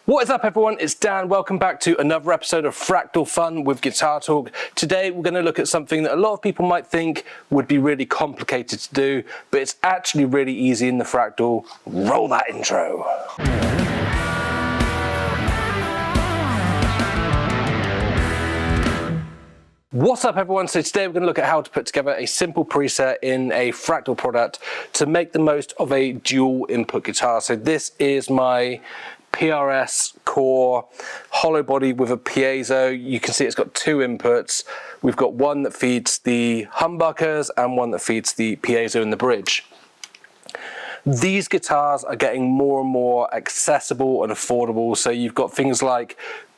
What is up everyone, it's Dan. Welcome back to another episode of Fractal Fun with Guitar Talk. Today we're going to look at something that a lot of people might think would be really complicated to do, but it's actually really easy in the Fractal. Roll that intro. What's up everyone? So today we're going to look at how to put together a simple preset in a Fractal product to make the most of a dual input guitar. So this is my PRS core hollow body with a piezo. You can see it's got two inputs. We've got one that feeds the humbuckers and one that feeds the piezo in the bridge. These guitars are getting more and more accessible and affordable. So you've got things like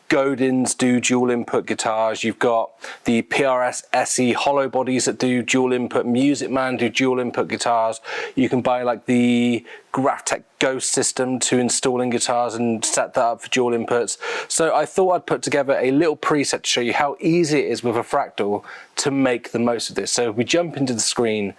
Godin's do dual input guitars, you've got the PRS SE hollow bodies that do dual input, Music Man do dual input guitars. You can buy like the Graphtec Ghost system to install in guitars and set that up for dual inputs. So I thought I'd put together a little preset to show you how easy it is with a Fractal to make the most of this. So if we jump into the screen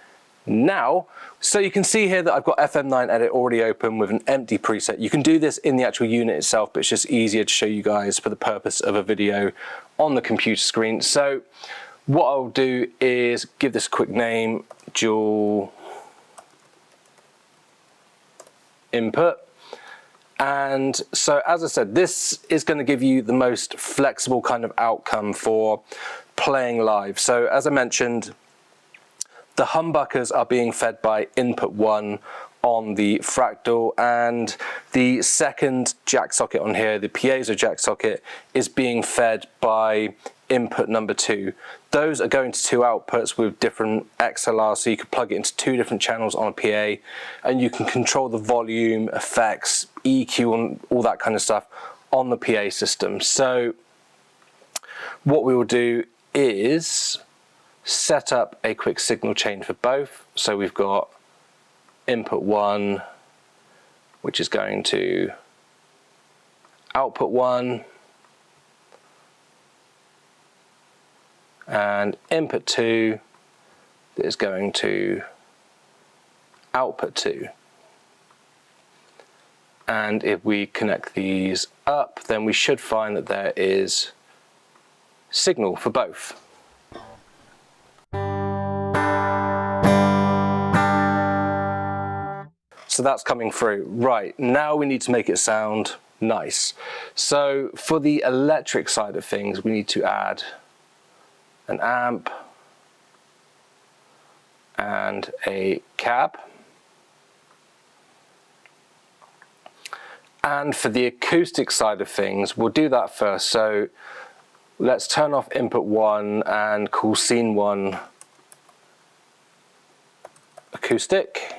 now, so you can see here that I've got FM9 Edit already open with an empty preset. You can do this in the actual unit itself, but it's just easier to show you guys for the purpose of a video on the computer screen. So what I'll do is give this a quick name, dual input. And so as I said, this is going to give you the most flexible kind of outcome for playing live. So as I mentioned, the humbuckers are being fed by input 1 on the Fractal, and the second jack socket on here, the piezo jack socket, is being fed by input number 2. Those are going to two outputs with different XLRs, so you can plug it into two different channels on a PA, and you can control the volume, effects, EQ, and all that kind of stuff on the PA system. So what we will do is set up a quick signal chain for both. So we've got input 1, which is going to output 1, and input 2 that is going to output 2. And if we connect these up, then we should find that there is signal for both. So that's coming through. Right, now we need to make it sound nice. So for the electric side of things, we need to add an amp and a cab. And for the acoustic side of things, we'll do that first. So let's turn off input 1 and call scene 1 acoustic.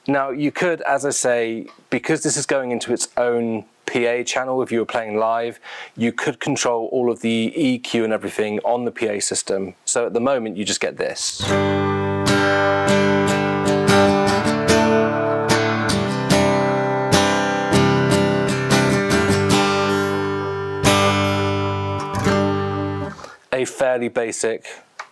Now you could, as I say, because this is going into its own PA channel, if you were playing live, you could control all of the EQ and everything on the PA system. So at the moment you just get this. A fairly basic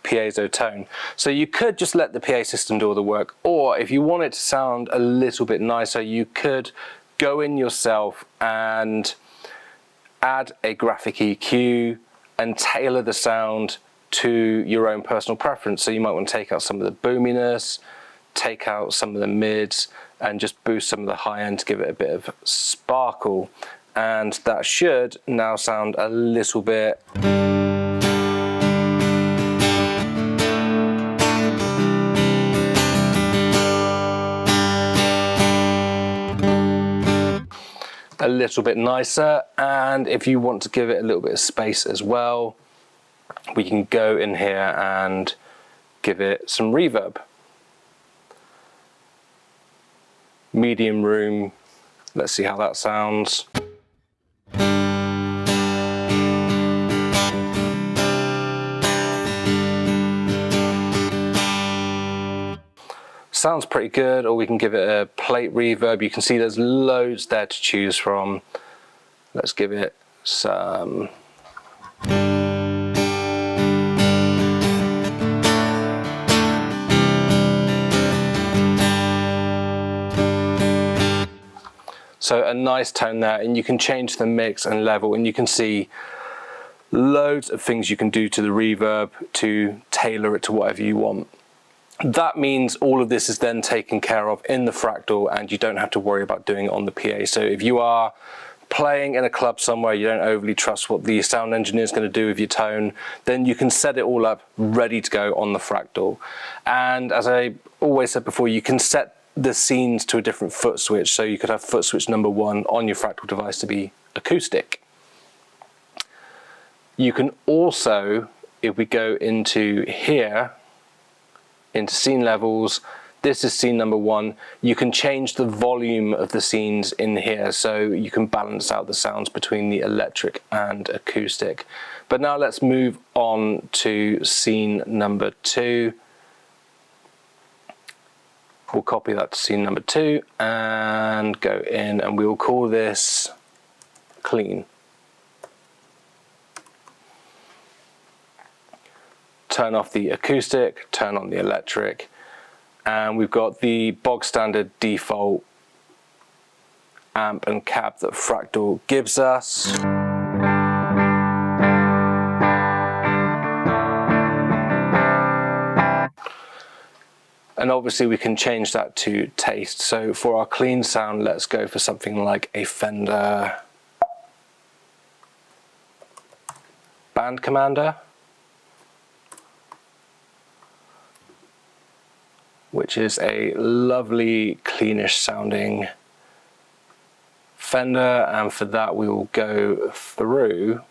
piezo tone. So you could just let the PA system do all the work, or if you want it to sound a little bit nicer, you could go in yourself and add a graphic EQ and tailor the sound to your own personal preference. So you might want to take out some of the boominess, take out some of the mids, and just boost some of the high end to give it a bit of sparkle, and that should now sound a little bit nicer. And if you want to give it a little bit of space as well, we can go in here and give it some reverb. Medium room, let's see how that sounds. Sounds pretty good. Or we can give it a plate reverb. You can see there's loads there to choose from. Let's give it some So a nice tone there, and you can change the mix and level, and you can see loads of things you can do to the reverb to tailor it to whatever you want. That means all of this is then taken care of in the Fractal, and you don't have to worry about doing it on the PA. So if you are playing in a club somewhere, you don't overly trust what the sound engineer is going to do with your tone, then you can set it all up ready to go on the Fractal. And as I always said before, you can set the scenes to a different foot switch. So you could have foot switch number 1 on your Fractal device to be acoustic. You can also, if we go into here, into scene levels, this is scene number 1, you can change the volume of the scenes in here, so you can balance out the sounds between the electric and acoustic. But now let's move on to scene number 2. We'll copy that to scene number 2 and go in, and we'll call this clean. Turn off the acoustic, turn on the electric, and we've got the bog standard default amp and cab that Fractal gives us. And obviously we can change that to taste. So for our clean sound, let's go for something like a Fender Band Commander, which is a lovely cleanish sounding Fender, and for that we will go through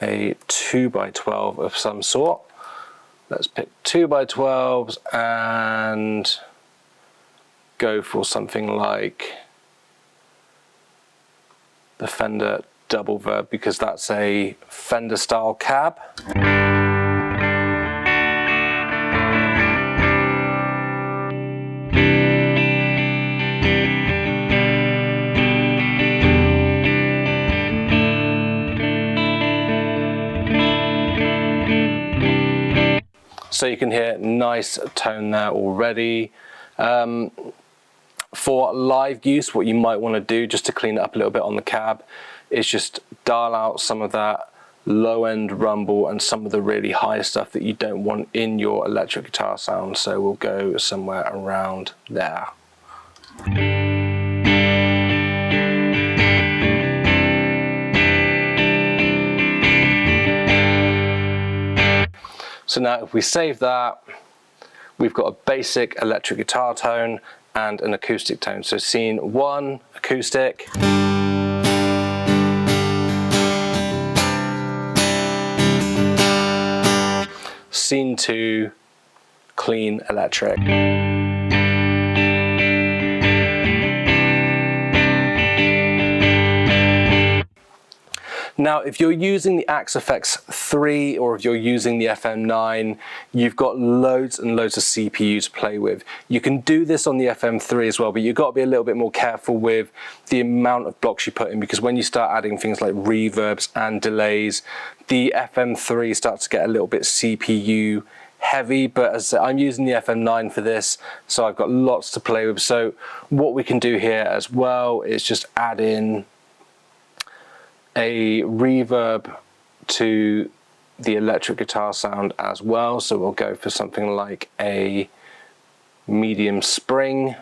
a 2x12 of some sort. Let's pick 2x12s and go for something like the Fender Double Verb, because that's a Fender style cab. So you can hear nice tone there already. For live use, what you might want to do just to clean it up a little bit on the cab is just dial out some of that low end rumble and some of the really high stuff that you don't want in your electric guitar sound. So we'll go somewhere around there. So now if we save that, we've got a basic electric guitar tone and an acoustic tone. So scene 1, acoustic. Scene 2, clean electric. Now, if you're using the Axe FX 3 or if you're using the FM9, you've got loads and loads of CPU to play with. You can do this on the FM3 as well, but you've got to be a little bit more careful with the amount of blocks you put in, because when you start adding things like reverbs and delays, the FM3 starts to get a little bit CPU heavy. But as I'm using the FM9 for this, so I've got lots to play with. So what we can do here as well is just add in a reverb to the electric guitar sound as well. So we'll go for something like a medium spring,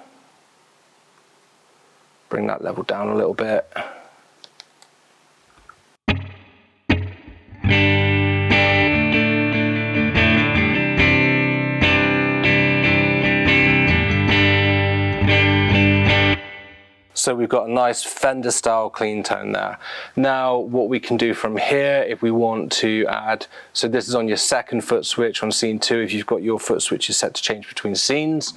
bring that level down a little bit. So we've got a nice Fender style clean tone there. Now what we can do from here, if we want to add, so this is on your second foot switch on scene 2 if you've got your foot switches set to change between scenes.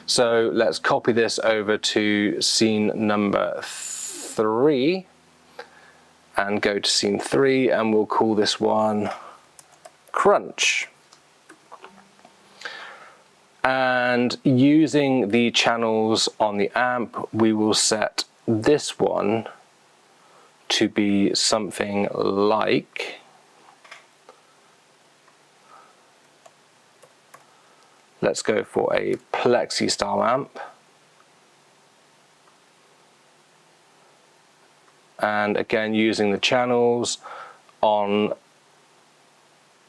So let's copy this over to scene number 3 and go to scene 3, and we'll call this one Crunch. And using the channels on the amp, we will set this one to be something like Let's go for a plexi style amp. And again, using the channels on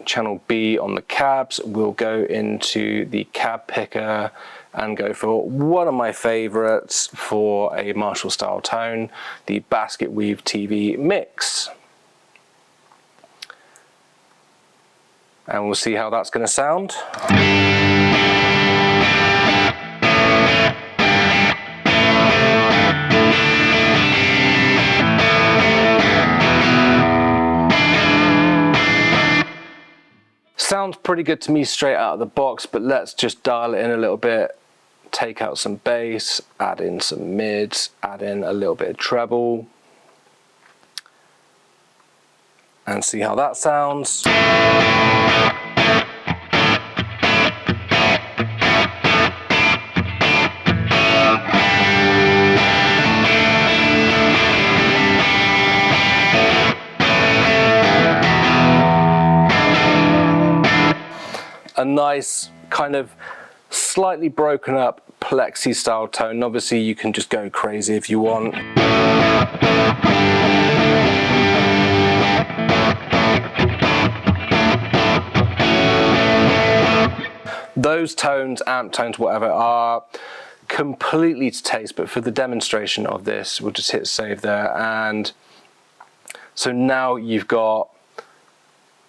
channel B on the cabs, we'll go into the cab picker and go for one of my favorites for a Marshall style tone, the basket weave TV mix. And we'll see how that's going to sound. Sounds pretty good to me straight out of the box, but let's just dial it in a little bit, take out some bass, add in some mids, add in a little bit of treble, and see how that sounds. A nice kind of slightly broken up plexi style tone. Obviously you can just go crazy if you want. Those tones, amp tones, whatever, are completely to taste, but for the demonstration of this, we'll just hit save there. And so now you've got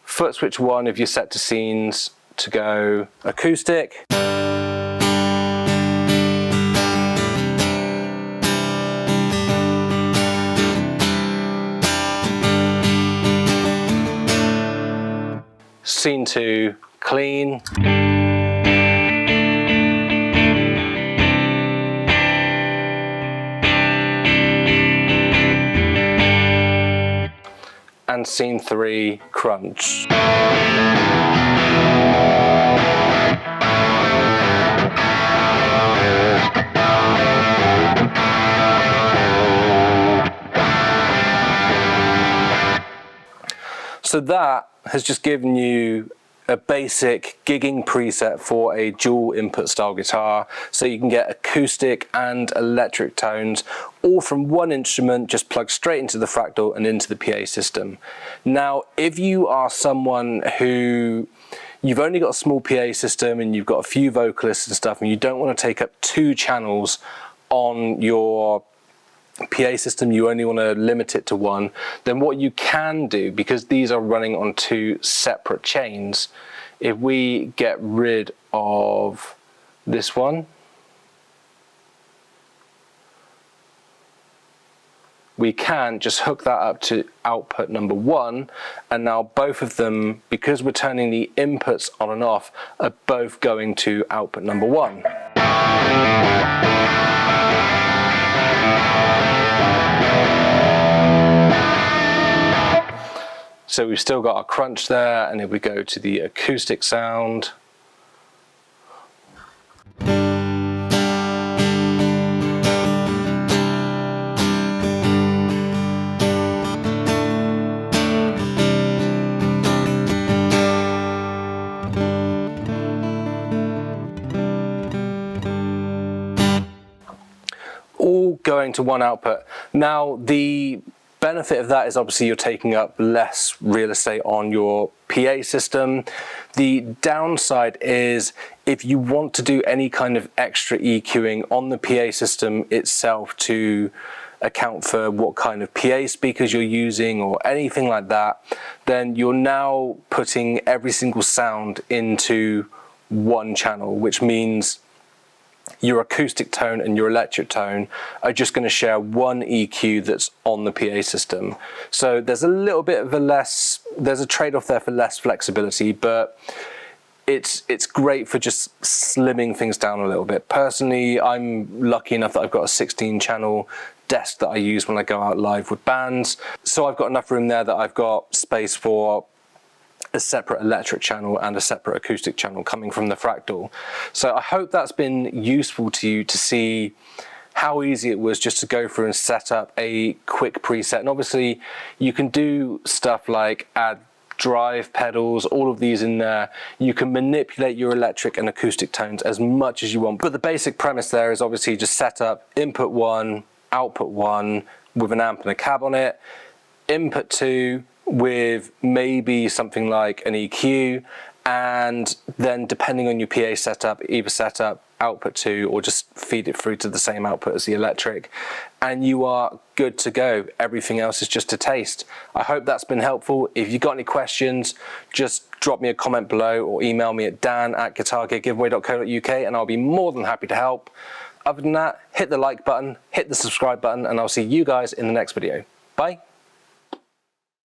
foot switch 1 if you're set to scenes to go acoustic. Scene 2, clean. And scene 3, crunch. So that has just given you a basic gigging preset for a dual input style guitar, so you can get acoustic and electric tones all from one instrument, just plugged straight into the Fractal and into the PA system. Now if you are someone who you've only got a small PA system and you've got a few vocalists and stuff, and you don't want to take up 2 channels on your PA system, you only want to limit it to 1, then what you can do, because these are running on 2 separate chains, if we get rid of this one, we can just hook that up to output number 1, and now both of them, because we're turning the inputs on and off, are both going to output number 1. So we've still got our crunch there, and if we go to the acoustic sound, all going to one output. Now the benefit of that is obviously you're taking up less real estate on your PA system. The downside is if you want to do any kind of extra EQing on the PA system itself to account for what kind of PA speakers you're using or anything like that, then you're now putting every single sound into one channel, which means your acoustic tone and your electric tone are just going to share one EQ that's on the PA system. So there's a little bit of there's a trade-off there for less flexibility, but it's great for just slimming things down a little bit. Personally, I'm lucky enough that I've got a 16-channel desk that I use when I go out live with bands. So I've got enough room there that I've got space for a separate electric channel and a separate acoustic channel coming from the Fractal. So I hope that's been useful to you to see how easy it was just to go through and set up a quick preset. And obviously you can do stuff like add drive pedals, all of these in there. You can manipulate your electric and acoustic tones as much as you want. But the basic premise there is obviously just set up input 1, output 1 with an amp and a cab on it, input 2 with maybe something like an EQ, and then depending on your PA setup, either set up output 2 or just feed it through to the same output as the electric, and you are good to go. Everything else is just a taste. I hope that's been helpful. If you've got any questions, just drop me a comment below or email me at dan@guitargeargiveaway.co.uk and I'll be more than happy to help. Other than that, hit the like button, hit the subscribe button, and I'll see you guys in the next video. Bye.